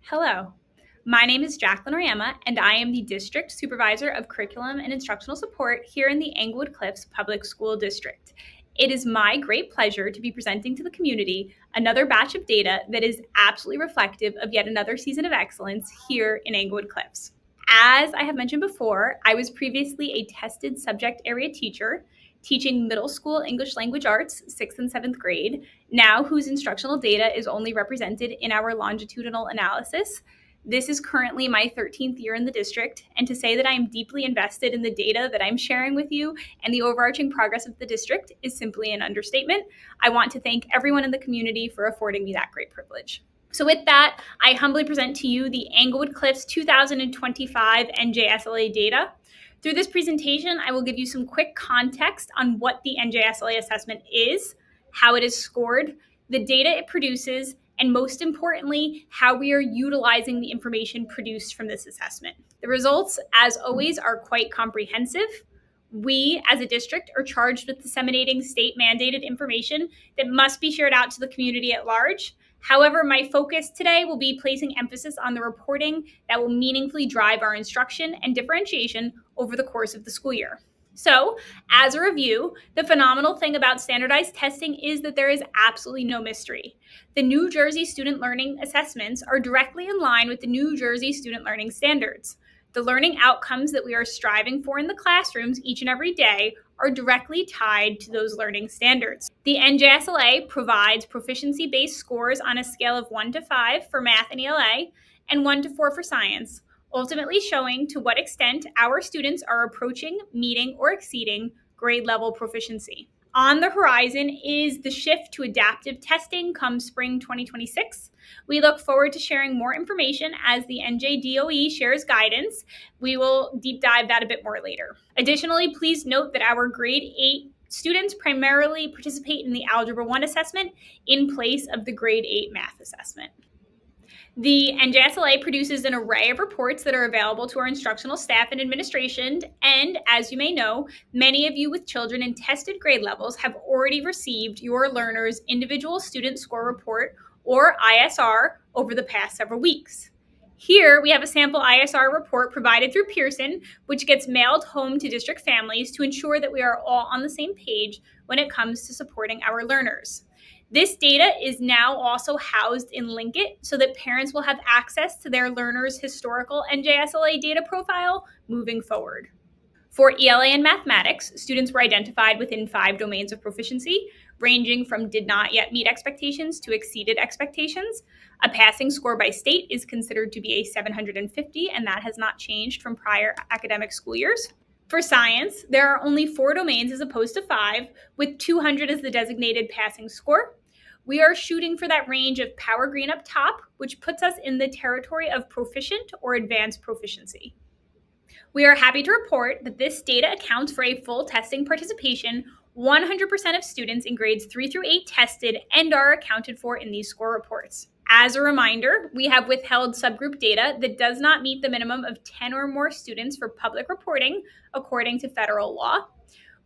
Hello, my name is Jacqueline Oriema, and I am the District Supervisor of Curriculum and Instructional Support here in the Englewood Cliffs Public School District. It is my great pleasure to be presenting to the community another batch of data that is absolutely reflective of yet another season of excellence here in Englewood Cliffs. As I have mentioned before, I was previously a tested subject area teacher teaching middle school English language arts, 6th and 7th grade, now whose instructional data is only represented in our longitudinal analysis. This is currently my 13th year in the district, and to say that I am deeply invested in the data that I'm sharing with you and the overarching progress of the district is simply an understatement. I want to thank everyone in the community for affording me that great privilege. So with that, I humbly present to you the Englewood Cliffs 2025 NJSLA data. Through this presentation, I will give you some quick context on what the NJSLA assessment is, how it is scored, the data it produces, and most importantly, how we are utilizing the information produced from this assessment. The results, as always, are quite comprehensive. We, as a district, are charged with disseminating state-mandated information that must be shared out to the community at large. However, my focus today will be placing emphasis on the reporting that will meaningfully drive our instruction and differentiation over the course of the school year. So, as a review, the phenomenal thing about standardized testing is that there is absolutely no mystery. The New Jersey Student Learning Assessments are directly in line with the New Jersey Student Learning Standards. The learning outcomes that we are striving for in the classrooms each and every day are directly tied to those learning standards. The NJSLA provides proficiency-based scores on a scale of 1 to 5 for math and ELA and 1 to 4 for science, ultimately showing to what extent our students are approaching, meeting, or exceeding grade level proficiency. On the horizon is the shift to adaptive testing come spring 2026. We look forward to sharing more information as the NJDOE shares guidance. We will deep dive that a bit more later. Additionally, please note that our grade 8 students primarily participate in the Algebra 1 assessment in place of the grade 8 math assessment. The NJSLA produces an array of reports that are available to our instructional staff and administration, and as you may know, many of you with children in tested grade levels have already received your learner's individual student score report, or ISR, over the past several weeks. Here, we have a sample ISR report provided through Pearson, which gets mailed home to district families to ensure that we are all on the same page when it comes to supporting our learners. This data is now also housed in Linkit so that parents will have access to their learners' historical NJSLA data profile moving forward. For ELA and mathematics, students were identified within 5 domains of proficiency, ranging from did not yet meet expectations to exceeded expectations. A passing score by state is considered to be a 750, and that has not changed from prior academic school years. For science, there are only 4 domains as opposed to 5, with 200 as the designated passing score. We are shooting for that range of power green up top, which puts us in the territory of proficient or advanced proficiency. We are happy to report that this data accounts for a full testing participation. 100% of students in grades 3 through 8 tested and are accounted for in these score reports. As a reminder, we have withheld subgroup data that does not meet the minimum of 10 or more students for public reporting according to federal law.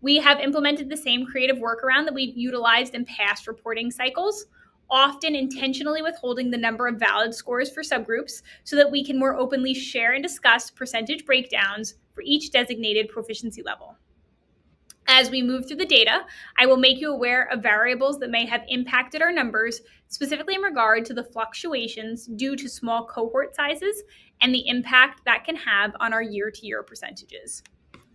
We have implemented the same creative workaround that we've utilized in past reporting cycles, often intentionally withholding the number of valid scores for subgroups so that we can more openly share and discuss percentage breakdowns for each designated proficiency level. As we move through the data, I will make you aware of variables that may have impacted our numbers, specifically in regard to the fluctuations due to small cohort sizes and the impact that can have on our year-to-year percentages.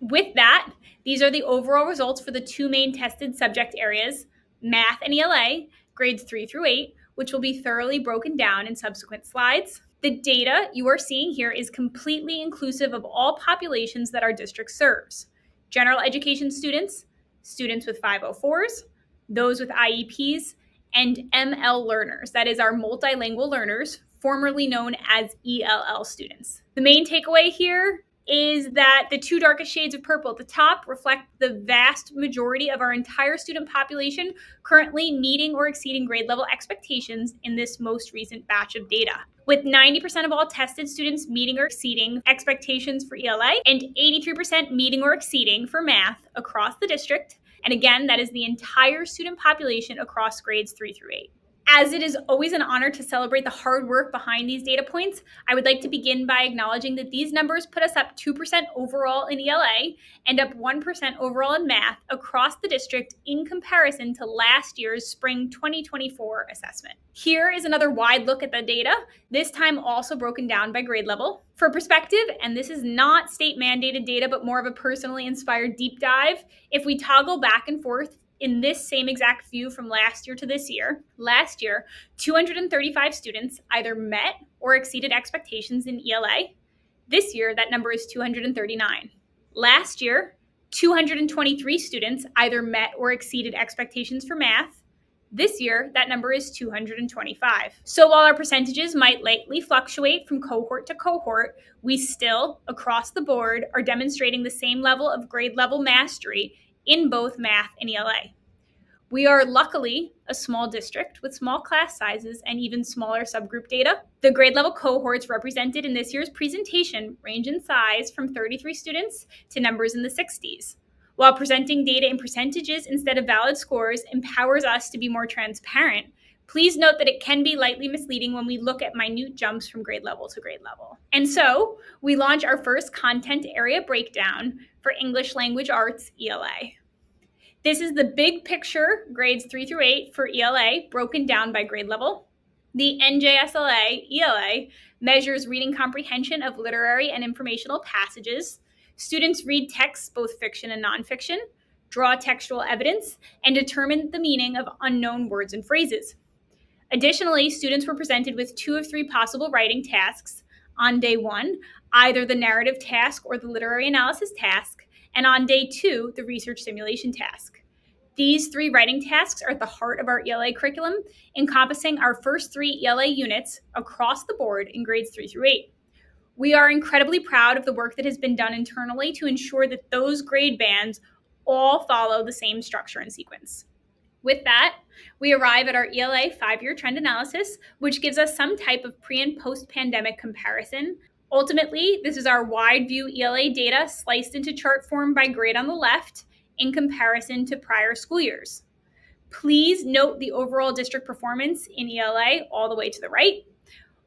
With that, these are the overall results for the 2 main tested subject areas, math and ELA, grades 3 through 8, which will be thoroughly broken down in subsequent slides. The data you are seeing here is completely inclusive of all populations that our district serves. General education students, students with 504s, those with IEPs, and ML learners, that is our multilingual learners, formerly known as ELL students. The main takeaway here is that the 2 darkest shades of purple at the top reflect the vast majority of our entire student population currently meeting or exceeding grade level expectations in this most recent batch of data. With 90% of all tested students meeting or exceeding expectations for ELA and 83% meeting or exceeding for math across the district. And again, that is the entire student population across grades 3 through 8. As it is always an honor to celebrate the hard work behind these data points, I would like to begin by acknowledging that these numbers put us up 2% overall in ELA and up 1% overall in math across the district in comparison to last year's spring 2024 assessment. Here is another wide look at the data, this time also broken down by grade level. For perspective, and this is not state mandated data, but more of a personally inspired deep dive, if we toggle back and forth in this same exact view from last year to this year, last year, 235 students either met or exceeded expectations in ELA. This year, that number is 239. Last year, 223 students either met or exceeded expectations for math. This year, that number is 225. So while our percentages might likely fluctuate from cohort to cohort, we still, across the board, are demonstrating the same level of grade level mastery in both math and ELA. We are luckily a small district with small class sizes and even smaller subgroup data. The grade level cohorts represented in this year's presentation range in size from 33 students to numbers in the 60s. While presenting data in percentages instead of valid scores empowers us to be more transparent, please note that it can be lightly misleading when we look at minute jumps from grade level to grade level. And so we launch our first content area breakdown for English Language Arts ELA. This is the big picture grades 3 through 8 for ELA broken down by grade level. The NJSLA ELA measures reading comprehension of literary and informational passages. Students read texts, both fiction and nonfiction, draw textual evidence, and determine the meaning of unknown words and phrases. Additionally, students were presented with 2 of 3 possible writing tasks. On day 1, either the narrative task or the literary analysis task, and on day 2, the research simulation task. These 3 writing tasks are at the heart of our ELA curriculum, encompassing our first 3 ELA units across the board in grades 3 through 8. We are incredibly proud of the work that has been done internally to ensure that those grade bands all follow the same structure and sequence. With that, we arrive at our ELA 5-year trend analysis, which gives us some type of pre- and post-pandemic comparison. Ultimately, this is our wide view ELA data sliced into chart form by grade on the left in comparison to prior school years. Please note the overall district performance in ELA all the way to the right.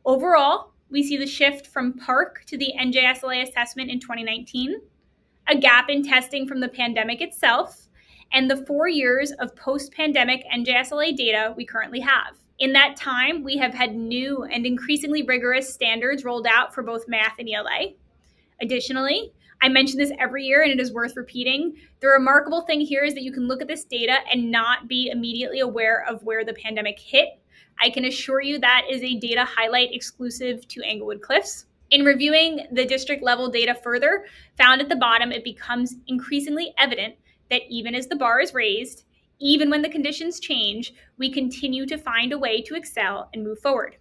Overall, we see the shift from PARCC to the NJSLA assessment in 2019, a gap in testing from the pandemic itself, and the 4 years of post-pandemic NJSLA data we currently have. In that time, we have had new and increasingly rigorous standards rolled out for both math and ELA. Additionally, I mention this every year and it is worth repeating. The remarkable thing here is that you can look at this data and not be immediately aware of where the pandemic hit. I can assure you that is a data highlight exclusive to Englewood Cliffs. In reviewing the district level data further, found at the bottom, it becomes increasingly evident that even as the bar is raised, even when the conditions change, we continue to find a way to excel and move forward.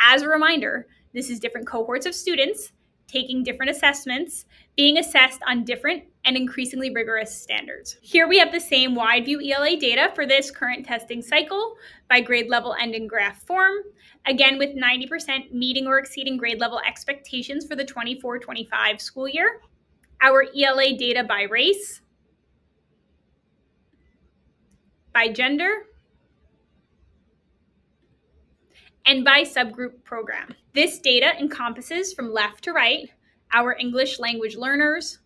As a reminder, this is different cohorts of students taking different assessments, being assessed on different and increasingly rigorous standards. Here we have the same wide view ELA data for this current testing cycle by grade level and in graph form, again with 90% meeting or exceeding grade level expectations for the 24-25 school year. Our ELA data by race, by gender, and by subgroup program. This data encompasses from left to right our English language learners,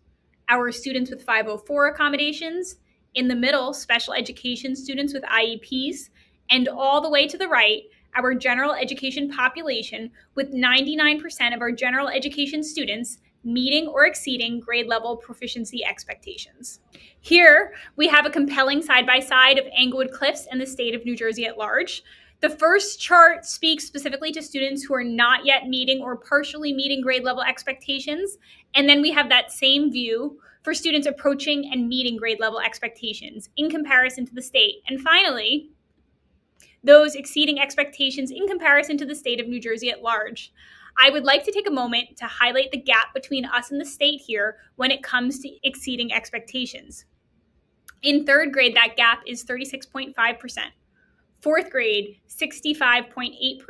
our students with 504 accommodations, in the middle, special education students with IEPs, and all the way to the right, our general education population with 99% of our general education students meeting or exceeding grade level proficiency expectations. Here, we have a compelling side-by-side of Englewood Cliffs and the state of New Jersey at large. The first chart speaks specifically to students who are not yet meeting or partially meeting grade level expectations. And then we have that same view for students approaching and meeting grade level expectations in comparison to the state. And finally, those exceeding expectations in comparison to the state of New Jersey at large. I would like to take a moment to highlight the gap between us and the state here when it comes to exceeding expectations. In 3rd grade, that gap is 36.5%. 4th grade, 65.8%.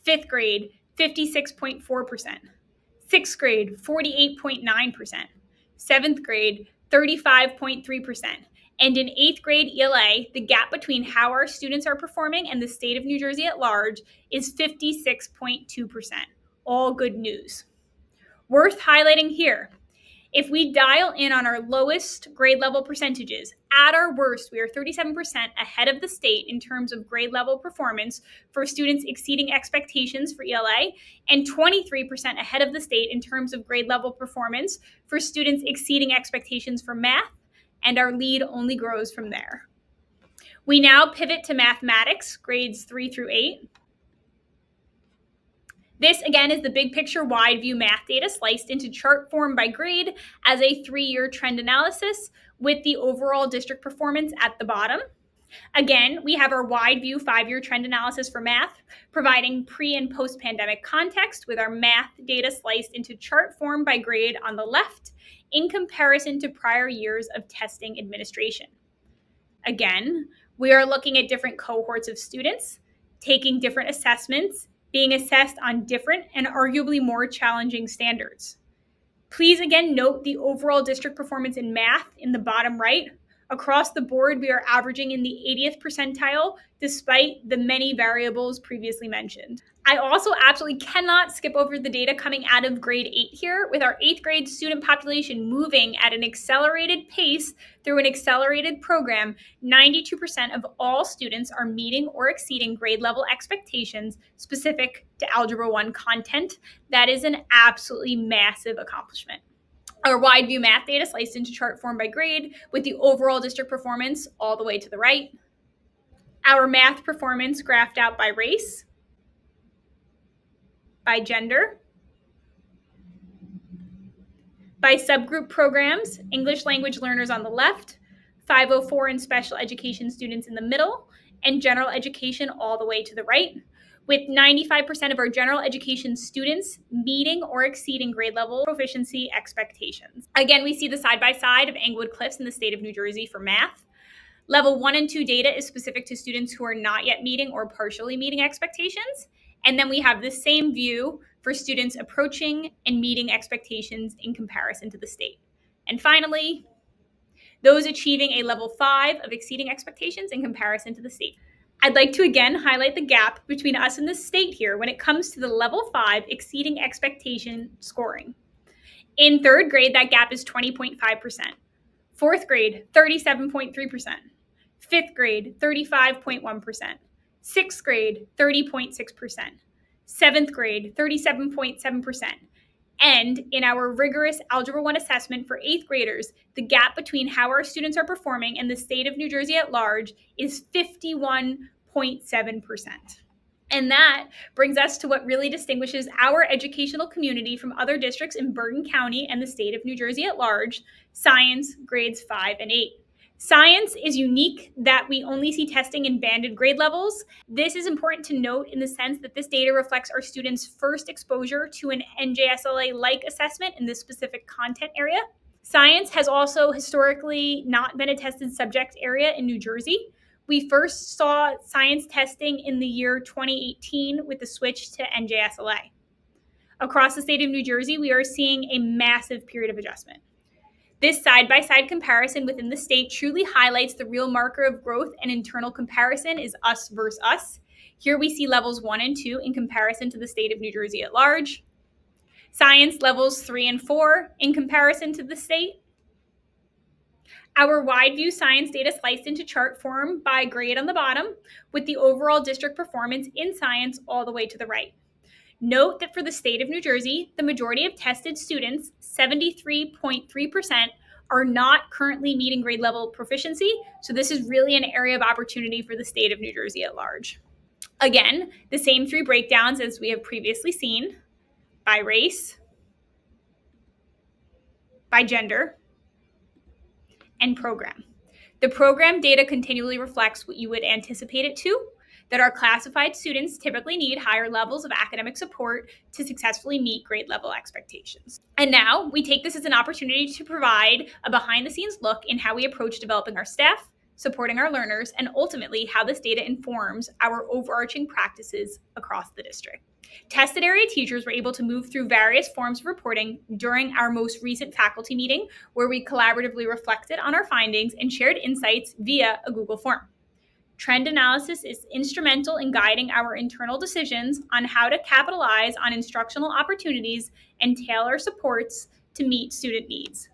5th grade, 56.4%. 6th grade, 48.9%. 7th grade, 35.3%. And in 8th grade ELA, the gap between how our students are performing and the state of New Jersey at large is 56.2%. All good news. Worth highlighting here, if we dial in on our lowest grade level percentages, at our worst, we are 37% ahead of the state in terms of grade level performance for students exceeding expectations for ELA, and 23% ahead of the state in terms of grade level performance for students exceeding expectations for math, and our lead only grows from there. We now pivot to mathematics, grades 3 through 8. This, again, is the big picture wide view math data sliced into chart form by grade as a 3-year trend analysis with the overall district performance at the bottom. Again, we have our wide view 5-year trend analysis for math, providing pre and post-pandemic context with our math data sliced into chart form by grade on the left in comparison to prior years of testing administration. Again, we are looking at different cohorts of students, taking different assessments, being assessed on different and arguably more challenging standards. Please again note the overall district performance in math in the bottom right. Across the board, we are averaging in the 80th percentile despite the many variables previously mentioned. I also absolutely cannot skip over the data coming out of grade 8 here, with our 8th grade student population moving at an accelerated pace through an accelerated program. 92% of all students are meeting or exceeding grade level expectations specific to Algebra 1 content. That is an absolutely massive accomplishment. Our wide view math data sliced into chart form by grade with the overall district performance all the way to the right. Our math performance graphed out by race, by gender, by subgroup programs, English language learners on the left, 504 and special education students in the middle, and general education all the way to the right, with 95% of our general education students meeting or exceeding grade level proficiency expectations. Again, we see the side-by-side of Englewood Cliffs in the state of New Jersey for math. Level 1 and 2 data is specific to students who are not yet meeting or partially meeting expectations. And then we have the same view for students approaching and meeting expectations in comparison to the state. And finally, those achieving a level 5 of exceeding expectations in comparison to the state. I'd like to again highlight the gap between us and the state here when it comes to the level 5 exceeding expectation scoring. In 3rd grade, that gap is 20.5%. 4th grade, 37.3%. 5th grade, 35.1%. 6th grade, 30.6%. 7th grade, 37.7%. And in our rigorous Algebra 1 assessment for 8th graders, the gap between how our students are performing and the state of New Jersey at large is 51.7%. And that brings us to what really distinguishes our educational community from other districts in Bergen County and the state of New Jersey at large: science, grades 5 and 8. Science is unique that we only see testing in banded grade levels. This is important to note in the sense that this data reflects our students' first exposure to an NJSLA-like assessment in this specific content area. Science has also historically not been a tested subject area in New Jersey. We first saw science testing in the year 2018 with the switch to NJSLA. Across the state of New Jersey, we are seeing a massive period of adjustment. This side-by-side comparison within the state truly highlights the real marker of growth and internal comparison is us versus us. Here we see levels 1 and 2 in comparison to the state of New Jersey at large. Science levels 3 and 4 in comparison to the state. Our wide view science data sliced into chart form by grade on the bottom, with the overall district performance in science all the way to the right. Note that for the state of New Jersey, the majority of tested students, 73.3%, are not currently meeting grade level proficiency. So this is really an area of opportunity for the state of New Jersey at large. Again, the same 3 breakdowns as we have previously seen: by race, by gender, and program. The program data continually reflects what you would anticipate it to, that our classified students typically need higher levels of academic support to successfully meet grade level expectations. And now we take this as an opportunity to provide a behind-the-scenes look in how we approach developing our staff, supporting our learners, and ultimately how this data informs our overarching practices across the district. Tested area teachers were able to move through various forms of reporting during our most recent faculty meeting, where we collaboratively reflected on our findings and shared insights via a Google form. Trend analysis is instrumental in guiding our internal decisions on how to capitalize on instructional opportunities and tailor supports to meet student needs.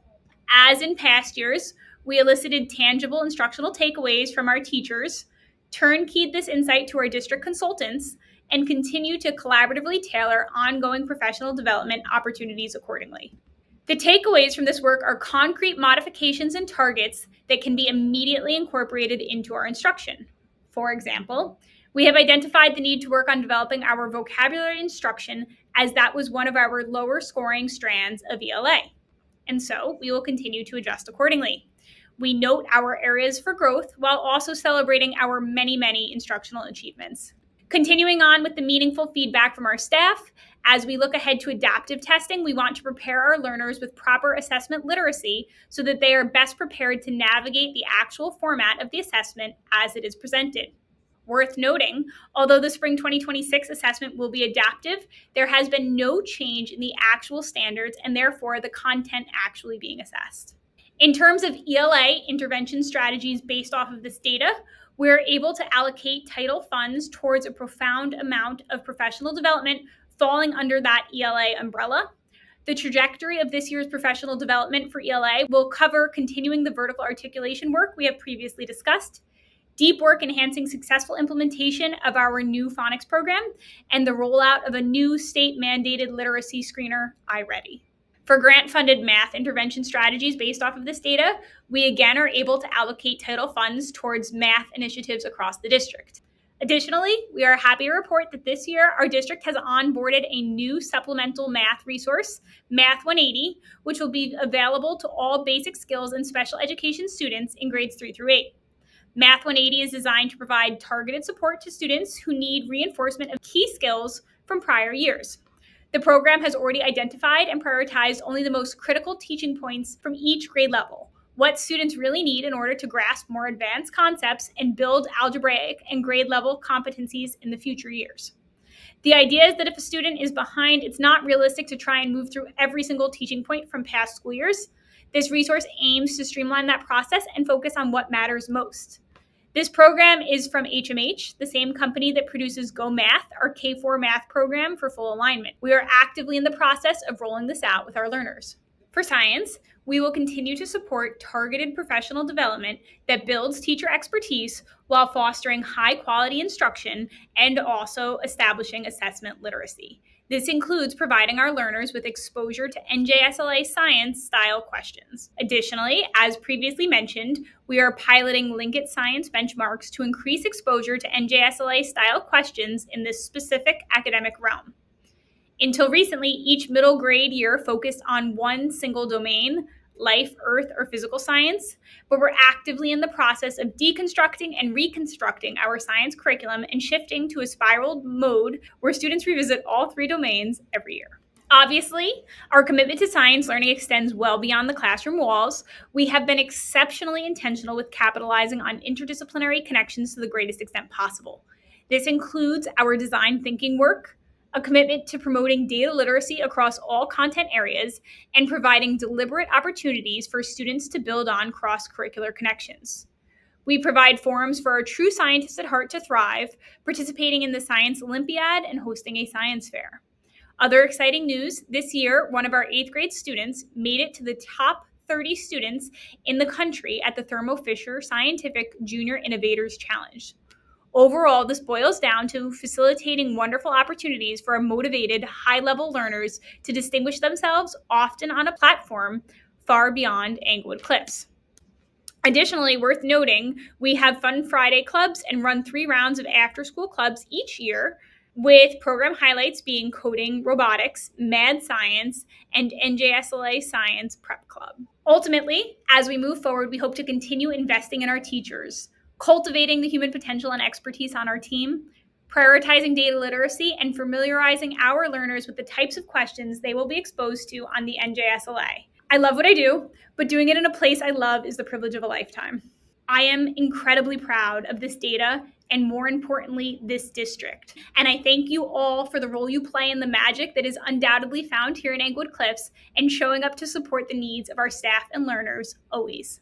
As in past years, we elicited tangible instructional takeaways from our teachers, turnkeyed this insight to our district consultants, and continue to collaboratively tailor ongoing professional development opportunities accordingly. The takeaways from this work are concrete modifications and targets that can be immediately incorporated into our instruction. For example, we have identified the need to work on developing our vocabulary instruction, as that was one of our lower scoring strands of ELA. And so we will continue to adjust accordingly. We note our areas for growth while also celebrating our many instructional achievements. Continuing on with the meaningful feedback from our staff, as we look ahead to adaptive testing, we want to prepare our learners with proper assessment literacy so that they are best prepared to navigate the actual format of the assessment as it is presented. Worth noting, although the spring 2026 assessment will be adaptive, there has been no change in the actual standards and therefore the content actually being assessed. In terms of ELA intervention strategies based off of this data, we're able to allocate title funds towards a profound amount of professional development falling under that ELA umbrella. The trajectory of this year's professional development for ELA will cover continuing the vertical articulation work we have previously discussed, deep work enhancing successful implementation of our new phonics program, and the rollout of a new state-mandated literacy screener, iReady. For grant-funded math intervention strategies based off of this data, we again are able to allocate title funds towards math initiatives across the district. Additionally, we are happy to report that this year our district has onboarded a new supplemental math resource, Math 180, which will be available to all basic skills and special education students in grades 3 through 8. Math 180 is designed to provide targeted support to students who need reinforcement of key skills from prior years. The program has already identified and prioritized only the most critical teaching points from each grade level, what students really need in order to grasp more advanced concepts and build algebraic and grade level competencies in the future years. The idea is that if a student is behind, it's not realistic to try and move through every single teaching point from past school years. This resource aims to streamline that process and focus on what matters most. This program is from HMH, the same company that produces Go Math, our K-4 math program for full alignment. We are actively in the process of rolling this out with our learners. For science, we will continue to support targeted professional development that builds teacher expertise while fostering high-quality instruction and also establishing assessment literacy. This includes providing our learners with exposure to NJSLA science-style questions. Additionally, as previously mentioned, we are piloting Linkit science benchmarks to increase exposure to NJSLA-style questions in this specific academic realm. Until recently, each middle grade year focused on one single domain, life, earth, or physical science, but we're actively in the process of deconstructing and reconstructing our science curriculum and shifting to a spiral mode where students revisit all 3 domains every year. Obviously, our commitment to science learning extends well beyond the classroom walls. We have been exceptionally intentional with capitalizing on interdisciplinary connections to the greatest extent possible. This includes our design thinking work, a commitment to promoting data literacy across all content areas, and providing deliberate opportunities for students to build on cross-curricular connections. We provide forums for our true scientists at heart to thrive, participating in the Science Olympiad and hosting a science fair. Other exciting news, this year, one of our 8th grade students made it to the top 30 students in the country at the Thermo Fisher Scientific Junior Innovators Challenge. Overall, this boils down to facilitating wonderful opportunities for our motivated, high-level learners to distinguish themselves, often on a platform far beyond Englewood Cliffs. Additionally, worth noting, we have Fun Friday clubs and run 3 rounds of after-school clubs each year, with program highlights being coding, robotics, mad science, and NJSLA science prep club. Ultimately, as we move forward, we hope to continue investing in our teachers, cultivating the human potential and expertise on our team, prioritizing data literacy, and familiarizing our learners with the types of questions they will be exposed to on the NJSLA. I love what I do, but doing it in a place I love is the privilege of a lifetime. I am incredibly proud of this data and more importantly, this district. And I thank you all for the role you play in the magic that is undoubtedly found here in Englewood Cliffs and showing up to support the needs of our staff and learners always.